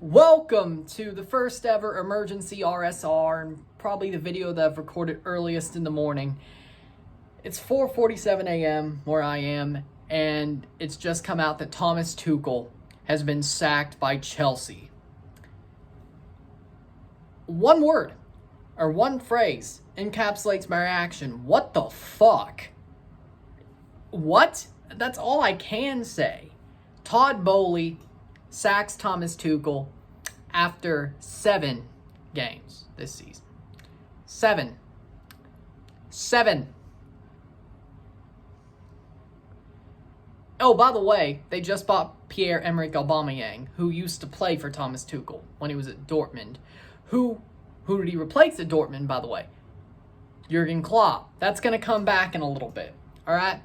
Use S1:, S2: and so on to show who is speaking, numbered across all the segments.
S1: Welcome to the first ever emergency RSR and probably the video that I've recorded earliest in the morning. It's 4:47 a.m. where I am, and it's just come out that Thomas Tuchel has been sacked by Chelsea. One word or one phrase encapsulates my reaction. What the fuck? What? That's all I can say. Todd Boehly sacks Thomas Tuchel after 7 games this season. 7. Oh, by the way, they just bought Pierre-Emerick Aubameyang, who used to play for Thomas Tuchel when he was at Dortmund. Who did he replace at Dortmund, by the way? Jurgen Klopp. That's going to come back in a little bit. All right?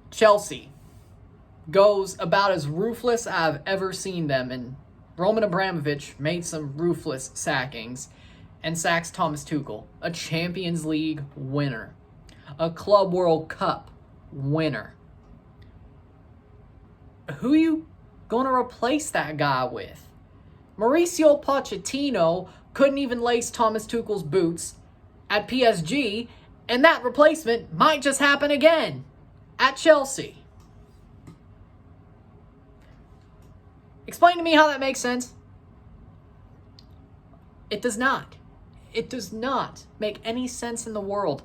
S1: Chelsea goes about as ruthless I've ever seen them, and Roman Abramovich made some ruthless sackings and sacks Thomas Tuchel, a Champions League winner, a Club World Cup winner. Who you going to replace that guy with? Mauricio Pochettino couldn't even lace Thomas Tuchel's boots at PSG, and that replacement might just happen again at Chelsea. Explain to me how that makes sense. It does not. It does not make any sense in the world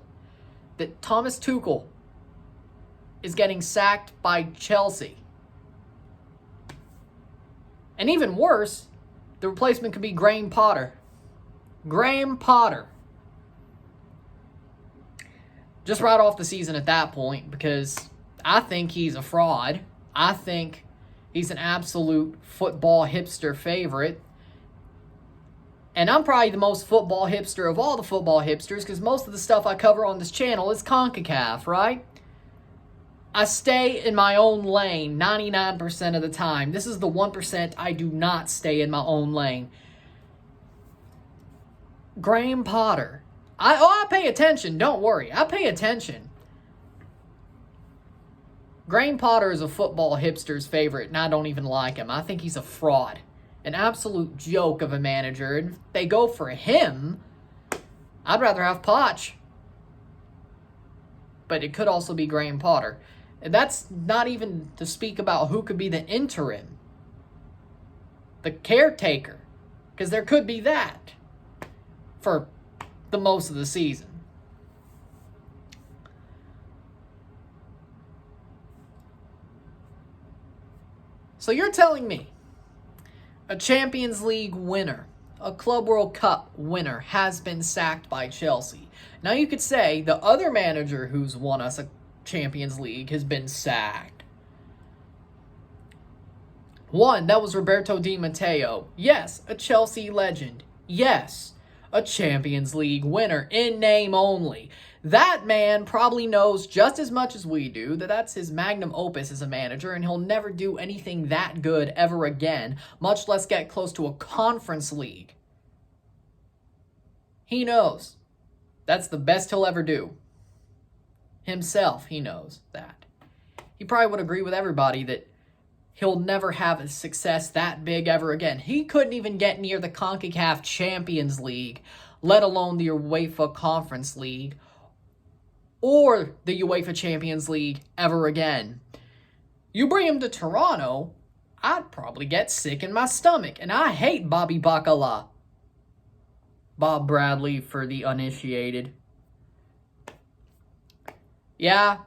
S1: that Thomas Tuchel is getting sacked by Chelsea. And even worse, the replacement could be Graham Potter. Graham Potter. Just write off the season at that point, because I think he's a fraud. I think he's an absolute football hipster favorite. And I'm probably the most football hipster of all the football hipsters, because most of the stuff I cover on this channel is CONCACAF, right? I stay in my own lane 99% of the time. This is the 1% I do not stay in my own lane. Graham Potter. I pay attention, don't worry. I pay attention. Graham Potter is a football hipster's favorite, and I don't even like him. I think he's a fraud. An absolute joke of a manager. And if they go for him, I'd rather have Poch. But it could also be Graham Potter. And that's not even to speak about who could be the interim. The caretaker. Because there could be that for the most of the season. So you're telling me a Champions League winner, a Club World Cup winner, has been sacked by Chelsea. Now you could say the other manager who's won us a Champions League has been sacked. One, that was Roberto Di Matteo. Yes, a Chelsea legend. Yes, a Champions League winner in name only. That man probably knows just as much as we do that that's his magnum opus as a manager, and he'll never do anything that good ever again, much less get close to a conference league. He knows that's the best he'll ever do. Himself, he knows that. He probably would agree with everybody that he'll never have a success that big ever again. He couldn't even get near the CONCACAF Champions League, let alone the UEFA Conference League, or the UEFA Champions League ever again. You bring him to Toronto, I'd probably get sick in my stomach. And I hate Bobby Bacala. Bob Bradley for the uninitiated. Yeah,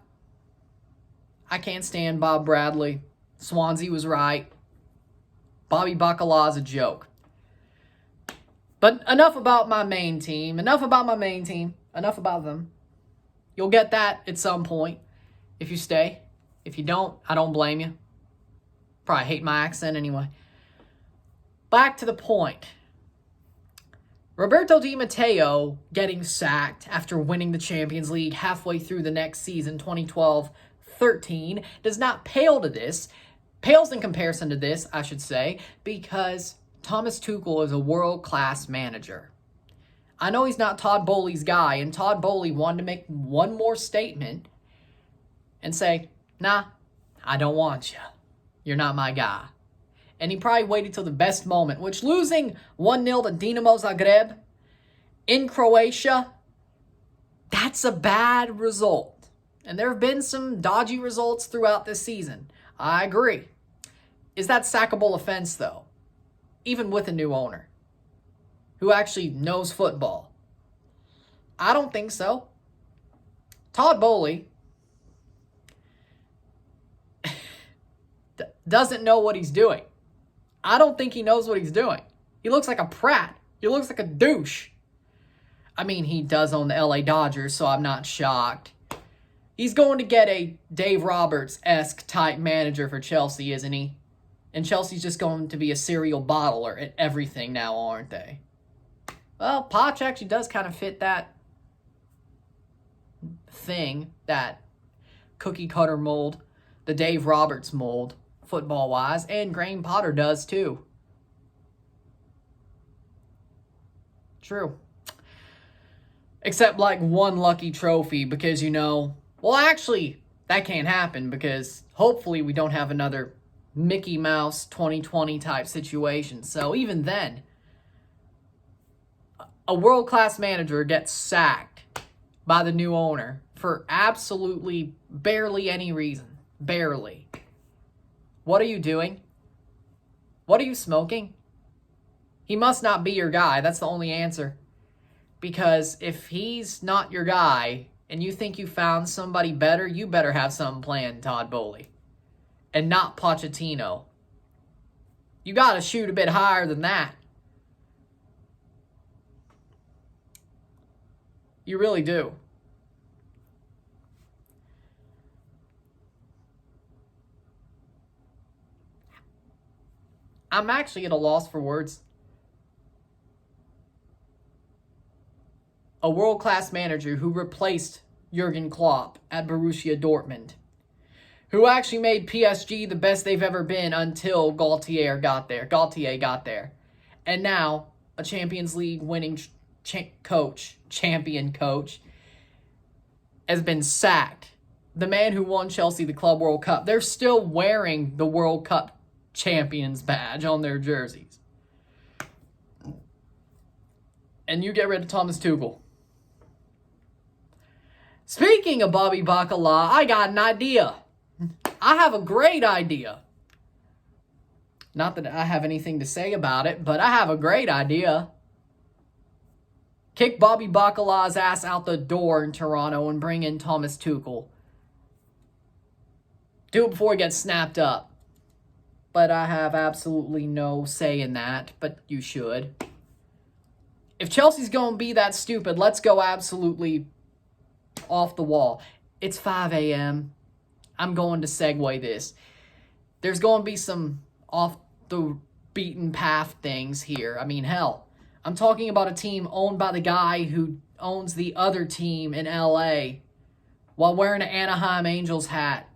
S1: I can't stand Bob Bradley. Swansea was right. Bobby Bacala is a joke. But enough about my main team. Enough about them. You'll get that at some point if you stay. If you don't, I don't blame you. Probably hate my accent anyway. Back to the point. Roberto Di Matteo getting sacked after winning the Champions League halfway through the next season, 2012-13, does not pale to this. Pales in comparison to this, I should say, because Thomas Tuchel is a world-class manager. I know he's not Todd Boehly's guy, and Todd Boehly wanted to make one more statement and say, nah, I don't want you. You're not my guy. And he probably waited till the best moment, which losing 1-0 to Dinamo Zagreb in Croatia, that's a bad result. And there have been some dodgy results throughout this season. I agree. Is that sackable offense, though? Even with a new owner who actually knows football? I don't think so. Todd Bowley doesn't know what he's doing. I don't think he knows what he's doing. He looks like a prat. He looks like a douche. I mean, he does own the LA Dodgers, so I'm not shocked. He's going to get a Dave Roberts-esque type manager for Chelsea, isn't he? And Chelsea's just going to be a cereal bottler at everything now, aren't they? Well, Poch actually does kind of fit that thing, that cookie cutter mold, the Dave Roberts mold, football-wise, and Graham Potter does too. True. Except like one lucky trophy because, well, actually, that can't happen because hopefully we don't have another Mickey Mouse 2020 type situation. So even then, a world-class manager gets sacked by the new owner for absolutely barely any reason. Barely. What are you doing? What are you smoking? He must not be your guy. That's the only answer. Because if he's not your guy and you think you found somebody better, you better have something planned, Todd Bowley. And not Pochettino. You got to shoot a bit higher than that. You really do. I'm actually at a loss for words. A world-class manager who replaced Jurgen Klopp at Borussia Dortmund. Who actually made PSG the best they've ever been until Galtier got there. And now, a Champions League winning champion coach, has been sacked. The man who won Chelsea the Club World Cup. They're still wearing the World Cup champions badge on their jerseys. And you get rid of Thomas Tuchel. Speaking of Bobby Bacala, I got an idea. I have a great idea. Not that I have anything to say about it, but I have a great idea. Kick Bobby Bacala's ass out the door in Toronto and bring in Thomas Tuchel. Do it before he gets snapped up. But I have absolutely no say in that, but you should. If Chelsea's going to be that stupid, let's go absolutely off the wall. It's 5 a.m. I'm going to segue this. There's going to be some off the beaten path things here. I mean, hell, I'm talking about a team owned by the guy who owns the other team in LA while wearing an Anaheim Angels hat.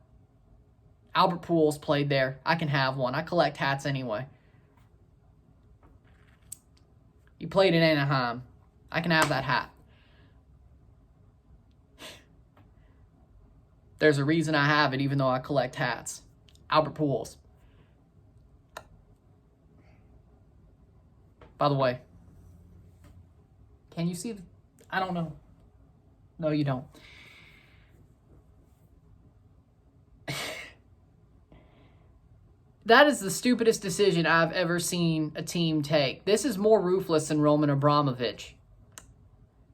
S1: Albert Pujols played there. I can have one. I collect hats anyway. He played in Anaheim. I can have that hat. There's a reason I have it, even though I collect hats. Albert Pujols. By the way, can you see? I don't know. No, you don't. That is the stupidest decision I've ever seen a team take. This is more ruthless than Roman Abramovich.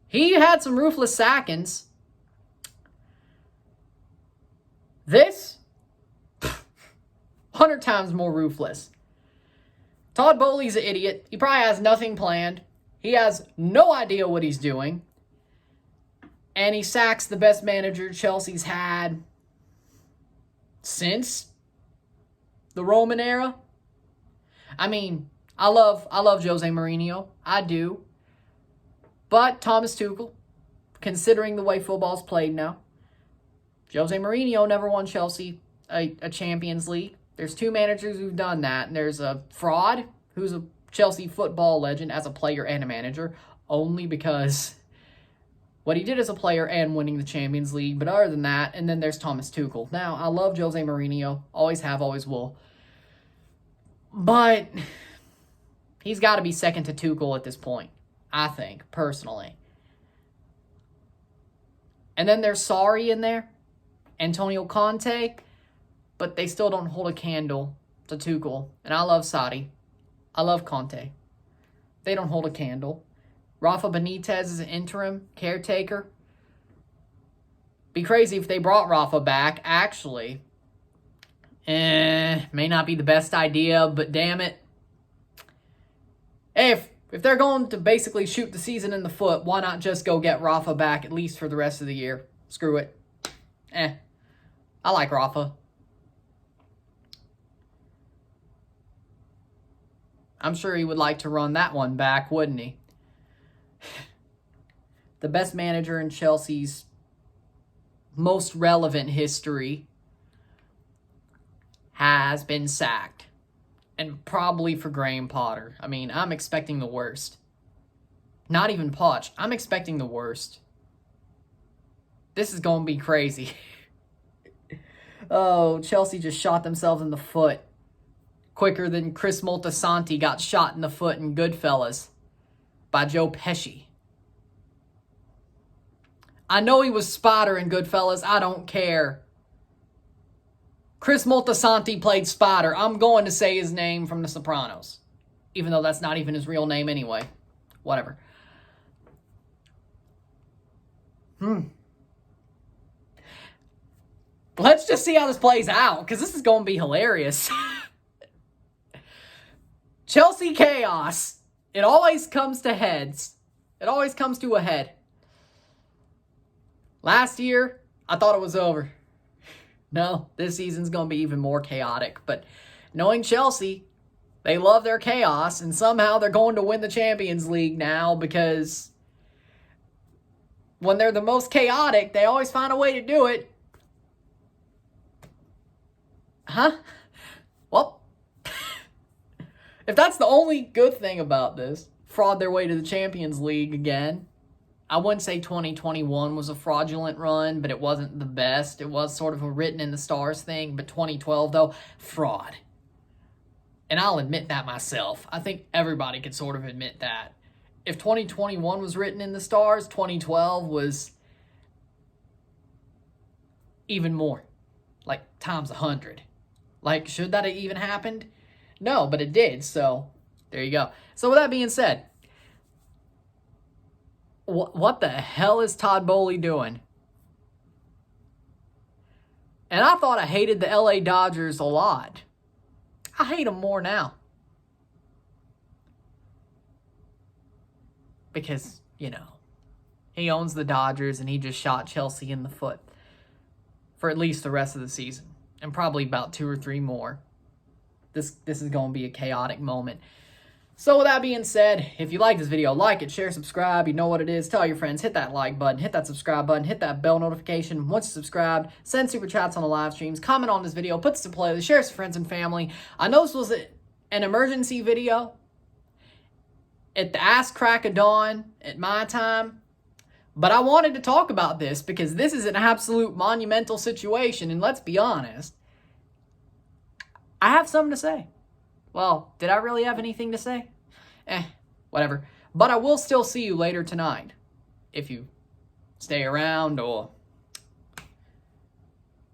S1: He had some ruthless sackings. This, 100 times more ruthless. Todd Bowley's an idiot. He probably has nothing planned. He has no idea what he's doing. And he sacks the best manager Chelsea's had since the Roman era. I mean, I love Jose Mourinho. I do. But Thomas Tuchel, considering the way football's played now, Jose Mourinho never won Chelsea a Champions League. There's two managers who've done that, and there's a fraud who's a Chelsea football legend as a player and a manager, only because what he did as a player and winning the Champions League. But other than that, and then there's Thomas Tuchel. Now, I love Jose Mourinho. Always have, always will. But he's got to be second to Tuchel at this point, I think, personally. And then there's Sarri in there, Antonio Conte, but they still don't hold a candle to Tuchel. And I love Sarri. I love Conte. They don't hold a candle. Rafa Benitez is an interim caretaker. Be crazy if they brought Rafa back, actually. May not be the best idea, but damn it. Hey, if they're going to basically shoot the season in the foot, why not just go get Rafa back at least for the rest of the year? Screw it. I like Rafa. I'm sure he would like to run that one back, wouldn't he? The best manager in Chelsea's most relevant history has been sacked. And probably for Graham Potter. I mean, I'm expecting the worst. Not even Poch. I'm expecting the worst. This is going to be crazy. Oh, Chelsea just shot themselves in the foot. Quicker than Chris Moltisanti got shot in the foot in Goodfellas by Joe Pesci. I know he was Spider in Goodfellas. I don't care. Chris Moltisanti played Spider. I'm going to say his name from The Sopranos. Even though that's not even his real name anyway. Whatever. Let's just see how this plays out, because this is going to be hilarious. Chelsea chaos. It always comes to heads. It always comes to a head. Last year, I thought it was over. No, this season's going to be even more chaotic. But knowing Chelsea, they love their chaos, and somehow they're going to win the Champions League now, because when they're the most chaotic, they always find a way to do it. Huh? Well, if that's the only good thing about this, fraud their way to the Champions League again. I wouldn't say 2021 was a fraudulent run, but it wasn't the best. It was sort of a written in the stars thing. But 2012, though, fraud. And I'll admit that myself. I think everybody could sort of admit that. If 2021 was written in the stars, 2012 was even more. Like, times 100. Like, should that have even happened? No, but it did. So, there you go. So, with that being said, what the hell is Todd Boehly doing? And I thought I hated the LA Dodgers a lot. I hate them more now. Because, you know, he owns the Dodgers and he just shot Chelsea in the foot for at least the rest of the season. And probably about 2 or 3 more. This is going to be a chaotic moment. So with that being said, if you like this video, like it, share, subscribe. You know what it is. Tell your friends. Hit that like button. Hit that subscribe button. Hit that bell notification. Once you're subscribed, send super chats on the live streams. Comment on this video. Put this to play. Share it with friends and family. I know this was an emergency video at the ass crack of dawn at my time. But I wanted to talk about this because this is an absolute monumental situation. And let's be honest, I have something to say. Well, did I really have anything to say? Whatever. But I will still see you later tonight. If you stay around, or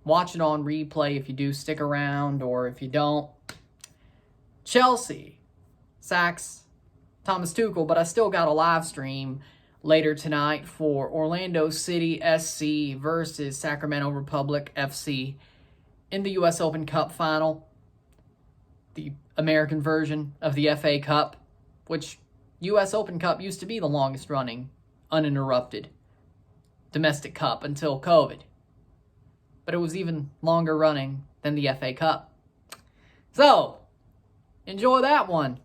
S1: watch it on replay if you do stick around, or if you don't. Chelsea sacks Thomas Tuchel, but I still got a live stream later tonight for Orlando City SC versus Sacramento Republic FC in the U.S. Open Cup final. The American version of the FA Cup, which U.S. Open Cup used to be the longest running, uninterrupted domestic cup until COVID. But it was even longer running than the FA Cup. So, enjoy that one.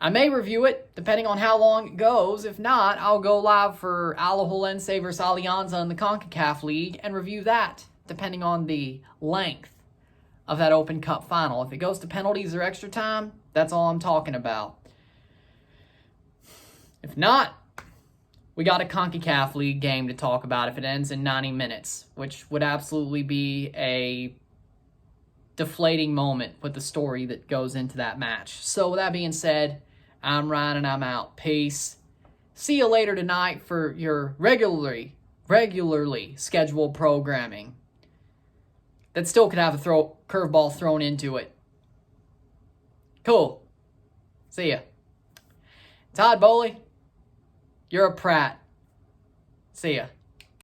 S1: I may review it, depending on how long it goes. If not, I'll go live for Alajuelense versus Alianza in the CONCACAF League and review that, depending on the length of that Open Cup final. If it goes to penalties or extra time, that's all I'm talking about. If not, we got a CONCACAF League game to talk about if it ends in 90 minutes, which would absolutely be a deflating moment with the story that goes into that match. So with that being said, I'm Ryan and I'm out. Peace. See you later tonight for your regularly scheduled programming that still could have a curveball thrown into it. Cool. See ya. Todd Bowley, you're a prat. See ya.